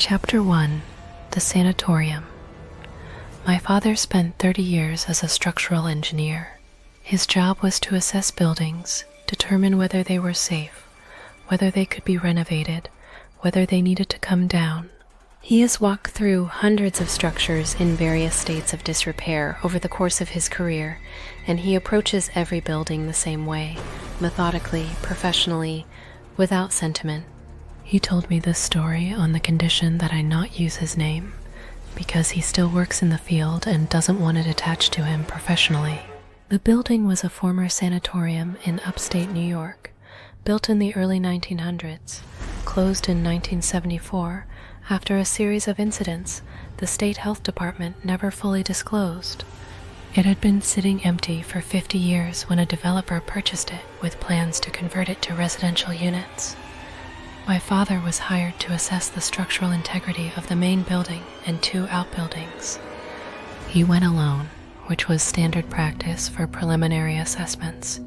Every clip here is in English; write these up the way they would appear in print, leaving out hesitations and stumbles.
Chapter 1: The Sanatorium. My father spent 30 years as a structural engineer. His job was to assess buildings, determine whether they were safe, whether they could be renovated, whether they needed to come down. He has walked through hundreds of structures in various states of disrepair over the course of his career, and he approaches every building the same way, methodically, professionally, without sentiment. He told me this story on the condition that I not use his name, because he still works in the field and doesn't want it attached to him professionally. The building was a former sanatorium in upstate New York, built in the early 1900s, closed in 1974 after a series of incidents the state health department never fully disclosed. It had been sitting empty for 50 years when a developer purchased it with plans to convert it to residential units. My father was hired to assess the structural integrity of the main building and 2 outbuildings. He went alone, which was standard practice for preliminary assessments.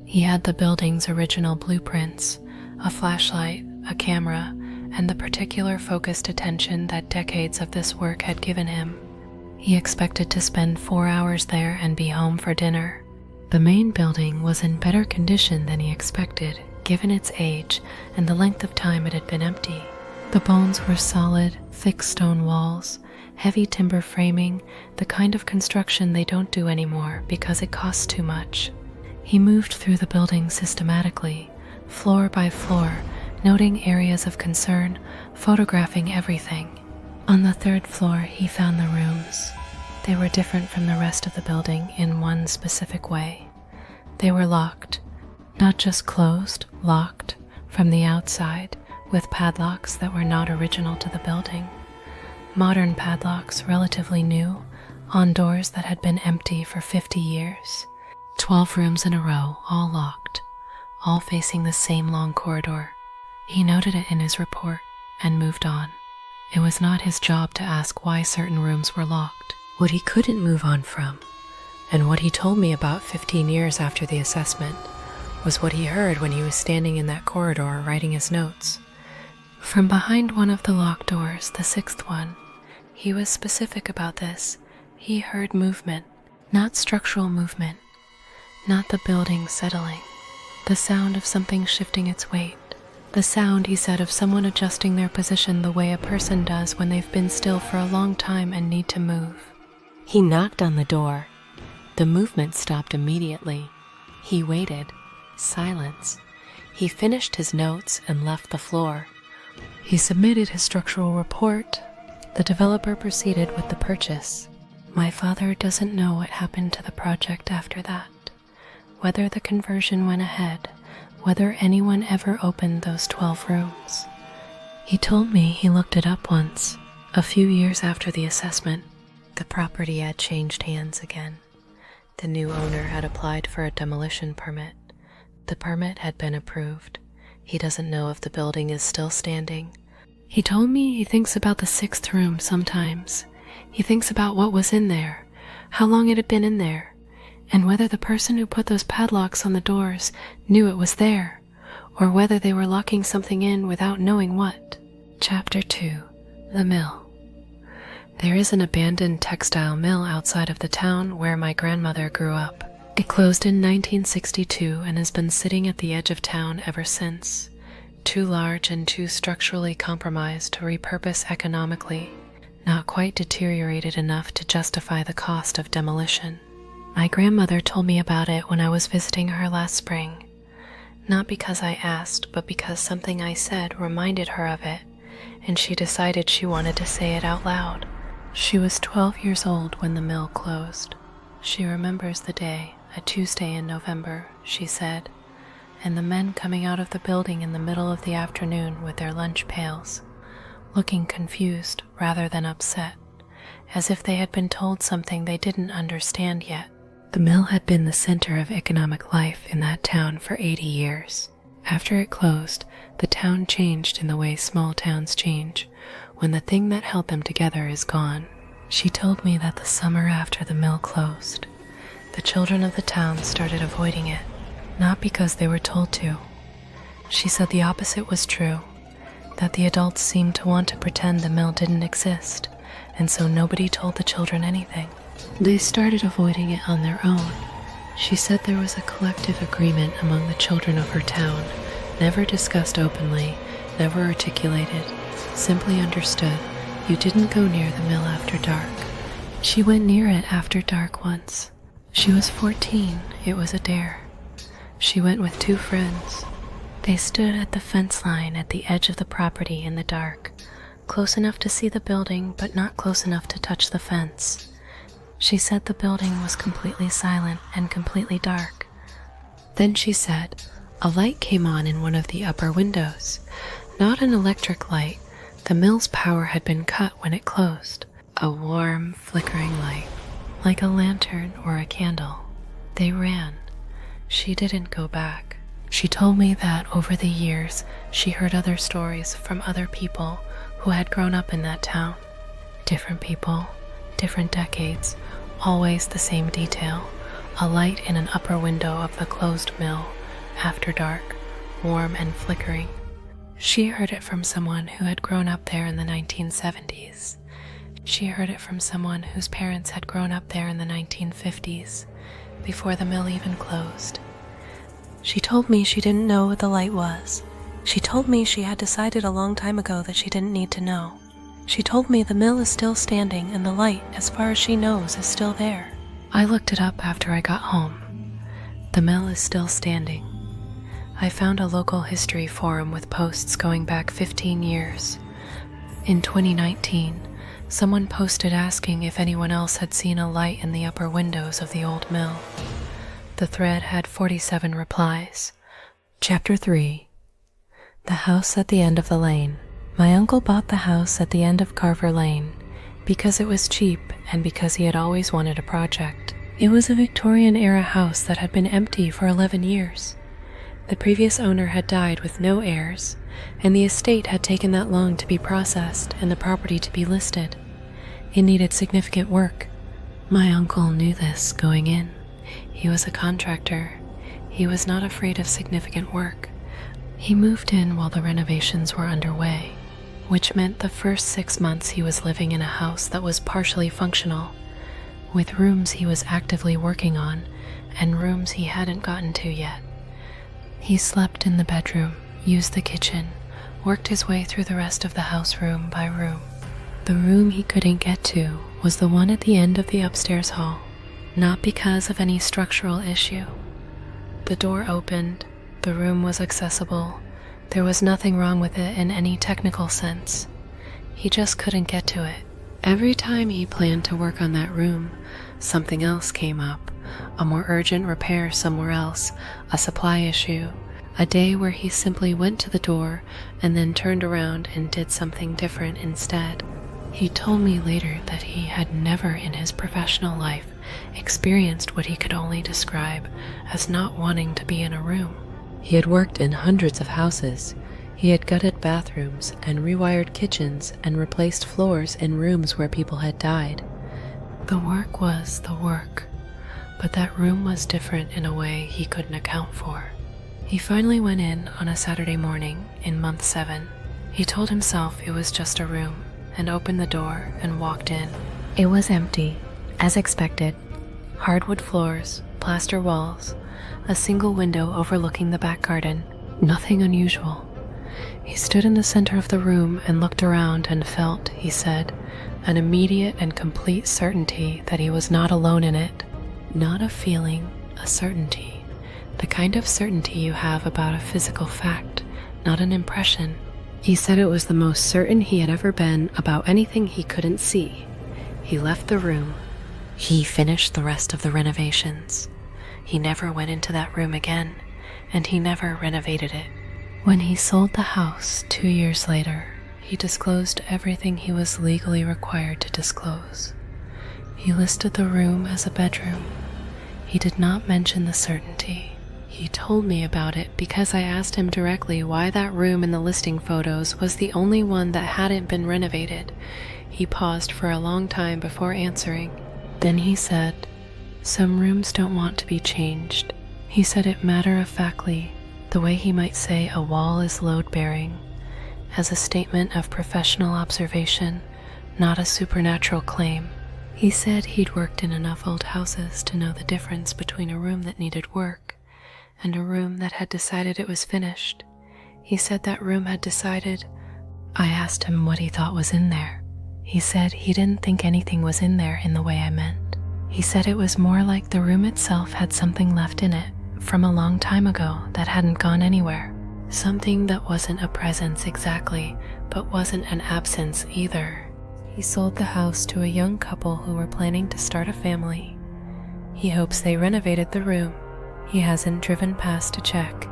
He had the building's original blueprints, a flashlight, a camera, and the particular focused attention that decades of this work had given him. He expected to spend 4 hours there and be home for dinner. The main building was in better condition than he expected, given its age and the length of time it had been empty. The bones were solid, thick stone walls, heavy timber framing, the kind of construction they don't do anymore because it costs too much. He moved through the building systematically, floor by floor, noting areas of concern, photographing everything. On the 3rd floor, he found the rooms. They were different from the rest of the building in one specific way. They were locked. Not just closed, locked, from the outside, with padlocks that were not original to the building. Modern padlocks, relatively new, on doors that had been empty for 50 years. 12 rooms in a row, all locked, all facing the same long corridor. He noted it in his report and moved on. It was not his job to ask why certain rooms were locked. What he couldn't move on from, and what he told me about 15 years after the assessment, was what he heard when he was standing in that corridor writing his notes. From behind one of the locked doors, the 6th one, he was specific about this. He heard movement, not structural movement, not the building settling, the sound of something shifting its weight. The sound, he said, of someone adjusting their position the way a person does when they've been still for a long time and need to move. He knocked on the door. The movement stopped immediately. He waited. Silence. He finished his notes and left the floor. He submitted his structural report. The developer proceeded with the purchase. My father doesn't know what happened to the project after that, whether the conversion went ahead, whether anyone ever opened those 12 rooms. He told me he looked it up once, a few years after the assessment. The property had changed hands again. The new owner had applied for a demolition permit. The permit had been approved. He doesn't know if the building is still standing. He told me he thinks about the 6th room sometimes. He thinks about what was in there, how long it had been in there, and whether the person who put those padlocks on the doors knew it was there, or whether they were locking something in without knowing what. Chapter 2: The Mill. There is an abandoned textile mill outside of the town where my grandmother grew up. It closed in 1962 and has been sitting at the edge of town ever since, too large and too structurally compromised to repurpose economically, not quite deteriorated enough to justify the cost of demolition. My grandmother told me about it when I was visiting her last spring, not because I asked, but because something I said reminded her of it, and she decided she wanted to say it out loud. She was 12 years old when the mill closed. She remembers the day, a Tuesday in November, she said, and the men coming out of the building in the middle of the afternoon with their lunch pails, looking confused rather than upset, as if they had been told something they didn't understand yet. The mill had been the center of economic life in that town for 80 years. After it closed, the town changed in the way small towns change, when the thing that held them together is gone. She told me that the summer after the mill closed, the children of the town started avoiding it, not because they were told to. She said the opposite was true. that the adults seemed to want to pretend the mill didn't exist, and so nobody told the children anything. They started avoiding it on their own. She said there was a collective agreement among the children of her town, never discussed openly, never articulated, simply understood you didn't go near the mill after dark. She went near it after dark once. She was 14, it was a dare. She went with 2 friends. They stood at the fence line at the edge of the property in the dark, close enough to see the building but not close enough to touch the fence. She said the building was completely silent and completely dark. Then she said a light came on in one of the upper windows. Not an electric light. The mill's power had been cut when it closed. A warm, flickering light, like a lantern or a candle. They ran. She didn't go back. She told me that over the years, she heard other stories from other people who had grown up in that town. Different people, different decades, always the same detail. A light in an upper window of the closed mill, after dark, warm and flickering. She heard it from someone who had grown up there in the 1970s. She heard it from someone whose parents had grown up there in the 1950s, before the mill even closed. She told me she didn't know what the light was. She told me she had decided a long time ago that she didn't need to know. She told me the mill is still standing and the light, as far as she knows, is still there. I looked it up after I got home. The mill is still standing. I found a local history forum with posts going back 15 years. In 2019, someone posted asking if anyone else had seen a light in the upper windows of the old mill. The thread had 47 replies. Chapter 3. The house at the end of the lane. My uncle bought the house at the end of Carver Lane because it was cheap and because he had always wanted a project. It was a Victorian-era house that had been empty for 11 years. The previous owner had died with no heirs, and the estate had taken that long to be processed and the property to be listed. It needed significant work. My uncle knew this going in. He was a contractor. He was not afraid of significant work. He moved in while the renovations were underway, which meant the first 6 months he was living in a house that was partially functional, with rooms he was actively working on and rooms he hadn't gotten to yet. He slept in the bedroom, used the kitchen, worked his way through the rest of the house room by room. The room he couldn't get to was the one at the end of the upstairs hall, not because of any structural issue. The door opened, the room was accessible, there was nothing wrong with it in any technical sense. He just couldn't get to it. Every time he planned to work on that room, something else came up, a more urgent repair somewhere else, a supply issue, a day where he simply went to the door and then turned around and did something different instead. He told me later that he had never in his professional life experienced what he could only describe as not wanting to be in a room. He had worked in hundreds of houses. He had gutted bathrooms and rewired kitchens and replaced floors in rooms where people had died. The work was the work, but that room was different in a way he couldn't account for. He finally went in on a Saturday morning in month 7. He told himself it was just a room and opened the door and walked in. It was empty, as expected. Hardwood floors, plaster walls, a single window overlooking the back garden. Nothing unusual. He stood in the center of the room and looked around and felt, he said, an immediate and complete certainty that he was not alone in it. Not a feeling, a certainty. The kind of certainty you have about a physical fact, not an impression. He said it was the most certain he had ever been about anything he couldn't see. He left the room. He finished the rest of the renovations. He never went into that room again, and he never renovated it. When he sold the house 2 years later, he disclosed everything he was legally required to disclose. He listed the room as a bedroom. He did not mention the certainty. He told me about it because I asked him directly why that room in the listing photos was the only one that hadn't been renovated. He paused for a long time before answering. Then he said, "Some rooms don't want to be changed." He said it matter-of-factly, the way he might say a wall is load-bearing, as a statement of professional observation, not a supernatural claim. He said he'd worked in enough old houses to know the difference between a room that needed work and a room that had decided it was finished. He said that room had decided. I asked him what he thought was in there. He said he didn't think anything was in there in the way I meant. He said it was more like the room itself had something left in it from a long time ago that hadn't gone anywhere. Something that wasn't a presence exactly, but wasn't an absence either. He sold the house to a young couple who were planning to start a family. He hopes they renovated the room. He hasn't driven past to check.